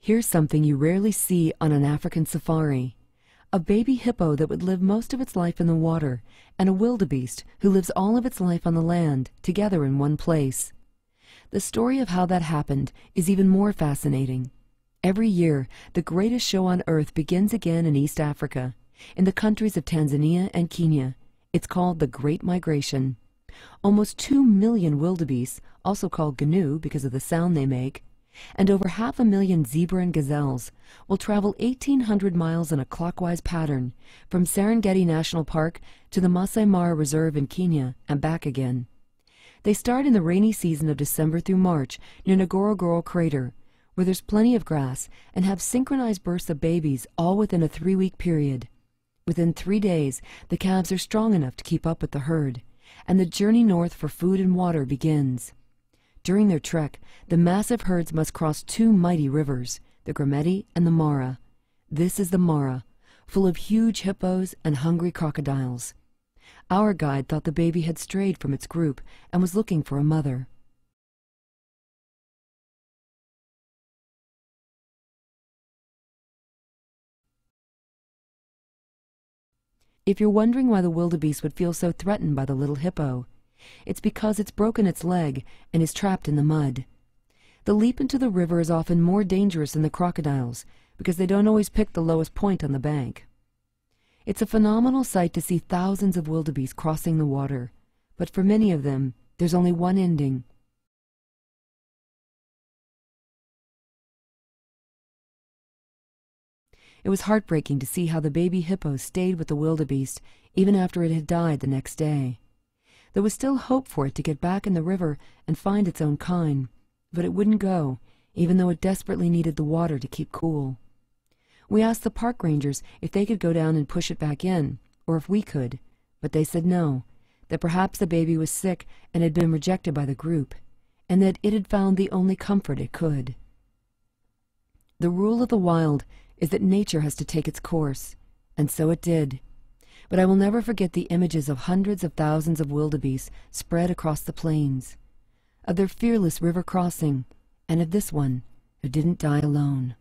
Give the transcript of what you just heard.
Here's something you rarely see on an African safari. A baby hippo that would live most of its life in the water, and a wildebeest who lives all of its life on the land, together in one place. The story of how that happened is even more fascinating. Every year, the greatest show on earth begins again in East Africa, in the countries of Tanzania and Kenya. It's called the Great Migration. Almost 2 million wildebeests, also called gnu because of the sound they make, and over 500,000 zebra and gazelles will travel 1,800 miles in a clockwise pattern from Serengeti National Park to the Masai Mara Reserve in Kenya and back again. They start in the rainy season of December through March near Ngorongoro Crater, where there's plenty of grass, and have synchronized births of babies all within a 3-week period. Within 3 days, the calves are strong enough to keep up with the herd, and the journey north for food and water begins. During their trek, the massive herds must cross 2 mighty rivers, the Grameti and the Mara. This is the Mara, full of huge hippos and hungry crocodiles. Our guide thought the baby had strayed from its group and was looking for a mother. If you're wondering why the wildebeest would feel so threatened by the little hippo, it's because it's broken its leg and is trapped in the mud. The leap into the river is often more dangerous than the crocodiles because they don't always pick the lowest point on the bank. It's a phenomenal sight to see thousands of wildebeest crossing the water, but for many of them, there's only one ending. It was heartbreaking to see how the baby hippo stayed with the wildebeest even after it had died the next day. There was still hope for it to get back in the river and find its own kind, but it wouldn't go, even though it desperately needed the water to keep cool. We asked the park rangers if they could go down and push it back in, or if we could, but they said no, that perhaps the baby was sick and had been rejected by the group, and that it had found the only comfort it could. The rule of the wild is that nature has to take its course, and so it did. But I will never forget the images of hundreds of thousands of wildebeest spread across the plains, of their fearless river crossing, and of this one who didn't die alone.